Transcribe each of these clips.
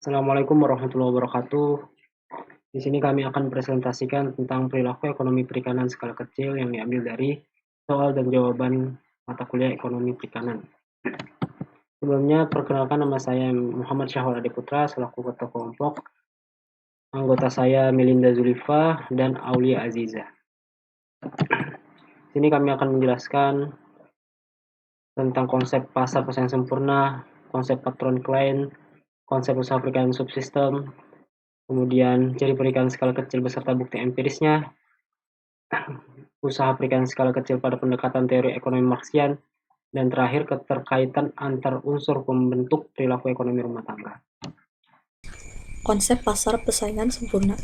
Assalamualaikum warahmatullahi wabarakatuh. Di sini kami akan presentasikan tentang perilaku ekonomi perikanan skala kecil yang diambil dari soal dan jawaban mata kuliah ekonomi perikanan. Sebelumnya, perkenalkan nama saya Muhammad Syahrul Ade Putra selaku ketua kelompok. Anggota saya Melinda Zulifa dan Aulia Aziza. Sini kami akan menjelaskan tentang konsep pasar persaingan sempurna, konsep patron klien, konsep usaha perikanan subsistem, kemudian ciri perikanan skala kecil beserta bukti empirisnya, usaha perikanan skala kecil pada pendekatan teori ekonomi Marxian, dan terakhir keterkaitan antar unsur pembentuk perilaku ekonomi rumah tangga. Konsep pasar persaingan sempurna.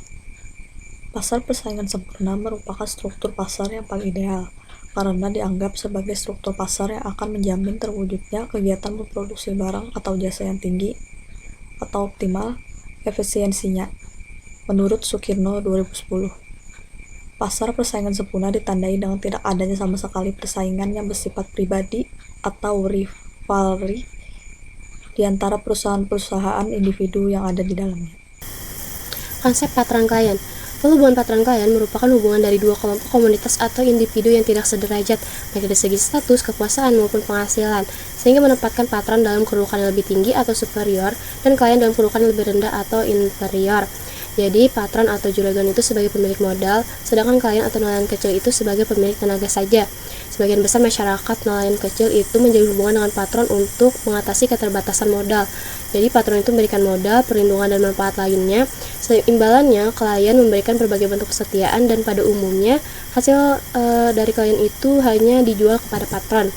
Pasar persaingan sempurna merupakan struktur pasar yang paling ideal, karena dianggap sebagai struktur pasar yang akan menjamin terwujudnya kegiatan memproduksi barang atau jasa yang tinggi atau optimal efisiensinya, menurut Sukirno 2010. Pasar persaingan sempurna ditandai dengan tidak adanya sama sekali persaingan yang bersifat pribadi atau rivalry di antara perusahaan-perusahaan individu yang ada di dalamnya. Konsep patron klien. Hubungan patron klien merupakan hubungan dari dua kelompok komunitas atau individu yang tidak sederajat, baik dari segi status, kekuasaan, maupun penghasilan, sehingga menempatkan patron dalam kedudukan yang lebih tinggi atau superior, dan klien dalam kedudukan yang lebih rendah atau inferior. Jadi, patron atau juragan itu sebagai pemilik modal, sedangkan klien atau nelayan kecil itu sebagai pemilik tenaga saja. Sebagian besar masyarakat nelayan kecil itu menjalin hubungan dengan patron untuk mengatasi keterbatasan modal. Jadi, patron itu memberikan modal, perlindungan, dan manfaat lainnya. Imbalannya, klien memberikan berbagai bentuk kesetiaan, dan pada umumnya, hasil dari klien itu hanya dijual kepada patron.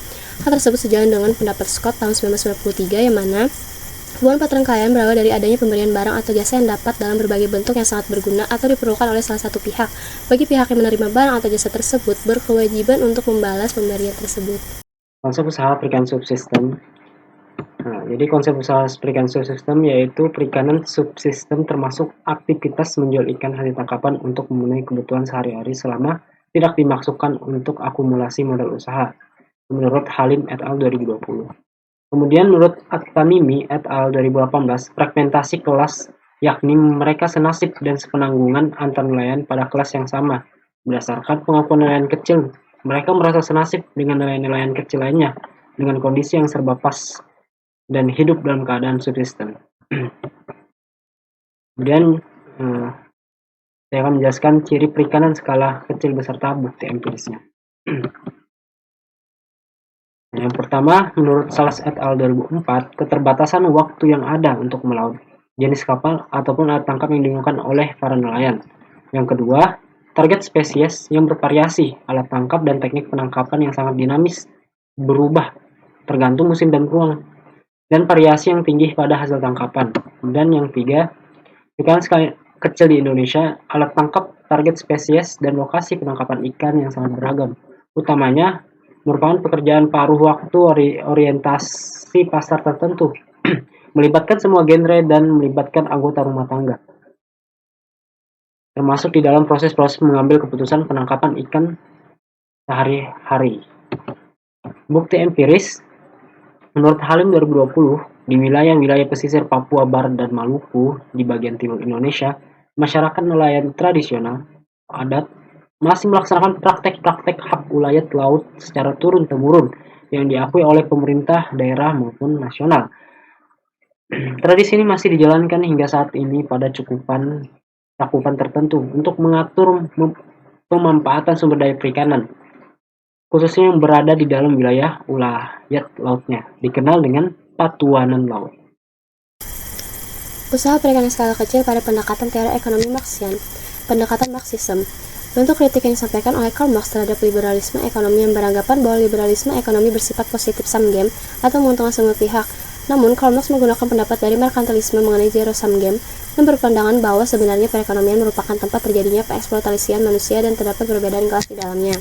Hal tersebut sejalan dengan pendapat Scott tahun 1993 yang mana hubungan patron klien berawal dari adanya pemberian barang atau jasa yang dapat dalam berbagai bentuk yang sangat berguna atau diperlukan oleh salah satu pihak. Bagi pihak yang menerima barang atau jasa tersebut berkewajiban untuk membalas pemberian tersebut. Konsep usaha perikanan subsistem. Jadi konsep usaha perikanan subsistem yaitu perikanan subsistem termasuk aktivitas menjual ikan hasil tangkapan untuk memenuhi kebutuhan sehari-hari selama tidak dimaksudkan untuk akumulasi modal usaha, menurut Halim et al. 2020. Kemudian menurut At-Tamimi et al. 2018, fragmentasi kelas yakni mereka senasib dan sepenanggungan antar nelayan pada kelas yang sama. Berdasarkan pengakuan nelayan kecil, mereka merasa senasib dengan nelayan-nelayan kecil lainnya dengan kondisi yang serba pas dan hidup dalam keadaan subsisten. Kemudian saya akan menjelaskan ciri perikanan skala kecil beserta bukti empirisnya. Yang pertama, menurut Salas et al. 2004, keterbatasan waktu yang ada untuk melaut, jenis kapal, ataupun alat tangkap yang digunakan oleh para nelayan. Yang kedua, target spesies yang bervariasi, alat tangkap dan teknik penangkapan yang sangat dinamis, berubah, tergantung musim dan ruang, dan variasi yang tinggi pada hasil tangkapan. Dan yang tiga, perikanan skala kecil di Indonesia, alat tangkap, target spesies, dan lokasi penangkapan ikan yang sangat beragam, utamanya merupakan pekerjaan paruh waktu orientasi pasar tertentu, melibatkan semua genre dan melibatkan anggota rumah tangga, termasuk di dalam proses-proses mengambil keputusan penangkapan ikan sehari-hari. Bukti empiris, menurut Halim 2020, di wilayah-wilayah pesisir Papua Barat dan Maluku di bagian timur Indonesia, masyarakat nelayan tradisional, adat, masih melaksanakan praktek-praktek hak ulayat laut secara turun-temurun yang diakui oleh pemerintah daerah maupun nasional. Tradisi ini masih dijalankan hingga saat ini pada cakupan tertentu untuk mengatur pemanfaatan sumber daya perikanan, khususnya yang berada di dalam wilayah ulayat lautnya, dikenal dengan patuanan laut. Usaha perikanan skala kecil pada pendekatan teori ekonomi Marxian. Pendekatan Marxisme. Bentuk kritik yang disampaikan oleh Karl Marx terhadap liberalisme ekonomi yang beranggapan bahwa liberalisme ekonomi bersifat positif sum game atau menguntungkan semua pihak. Namun, Karl Marx menggunakan pendapat dari merkantilisme mengenai zero sum game dan berpandangan bahwa sebenarnya perekonomian merupakan tempat terjadinya pengeksploitasian manusia dan terdapat perbedaan kelas di dalamnya.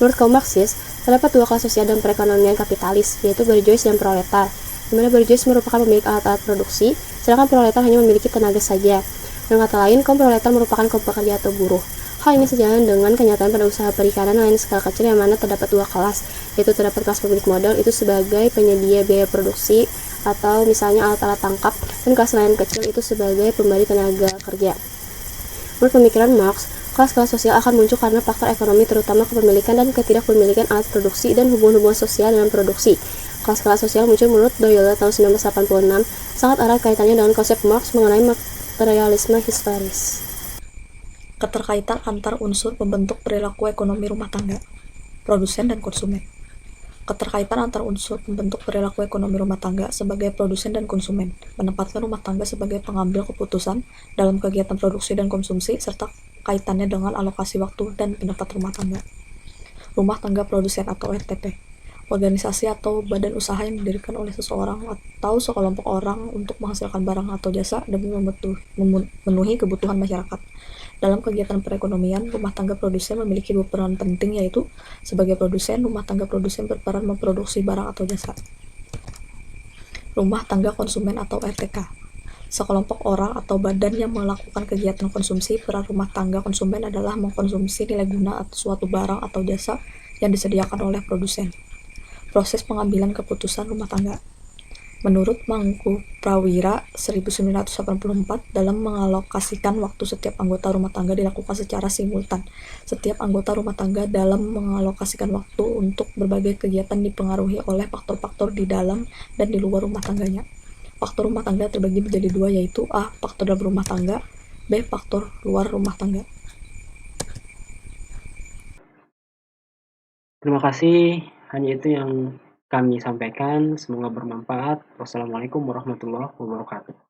Menurut kaum Marxis, terdapat dua kelas sosial dalam perekonomian kapitalis, yaitu bourgeois dan proletar, di mana bourgeois merupakan pemilik alat-alat produksi, sedangkan proletar hanya memiliki tenaga saja. Dengan kata lain, kaum proletar merupakan kaum pekerja atau buruh. Hal ini sejalan dengan kenyataan pada usaha perikanan nelayan skala kecil yang mana terdapat dua kelas, yaitu terdapat kelas pemilik modal itu sebagai penyedia biaya produksi atau misalnya alat-alat tangkap, dan kelas nelayan kecil itu sebagai pemberi tenaga kerja. Menurut pemikiran Marx, kelas-kelas sosial akan muncul karena faktor ekonomi, terutama kepemilikan dan ketidakpemilikan alat produksi dan hubungan-hubungan sosial dalam produksi. Kelas-kelas sosial muncul menurut Doyle tahun 1986, sangat erat kaitannya dengan konsep Marx mengenai materialisme historis. Keterkaitan antar unsur pembentuk perilaku ekonomi rumah tangga, produsen dan konsumen. Keterkaitan antar unsur pembentuk perilaku ekonomi rumah tangga sebagai produsen dan konsumen, menempatkan rumah tangga sebagai pengambil keputusan dalam kegiatan produksi dan konsumsi, serta kaitannya dengan alokasi waktu dan pendapat rumah tangga. Rumah tangga produsen atau RTP, organisasi atau badan usaha yang didirikan oleh seseorang atau sekelompok orang untuk menghasilkan barang atau jasa demi memenuhi kebutuhan masyarakat. Dalam kegiatan perekonomian, rumah tangga produsen memiliki dua peran penting, yaitu sebagai produsen, rumah tangga produsen berperan memproduksi barang atau jasa. Rumah tangga konsumen atau RTK, sekelompok orang atau badan yang melakukan kegiatan konsumsi. Peran rumah tangga konsumen adalah mengkonsumsi nilai guna atau suatu barang atau jasa yang disediakan oleh produsen. Proses pengambilan keputusan rumah tangga. Menurut Mangku Prawira 1984, dalam mengalokasikan waktu setiap anggota rumah tangga dilakukan secara simultan. Setiap anggota rumah tangga dalam mengalokasikan waktu untuk berbagai kegiatan dipengaruhi oleh faktor-faktor di dalam dan di luar rumah tangganya. Faktor rumah tangga terbagi menjadi dua, yaitu A. Faktor dalam rumah tangga, B. Faktor luar rumah tangga. Terima kasih, hanya itu yang kami sampaikan. Semoga bermanfaat. Wassalamualaikum warahmatullahi wabarakatuh.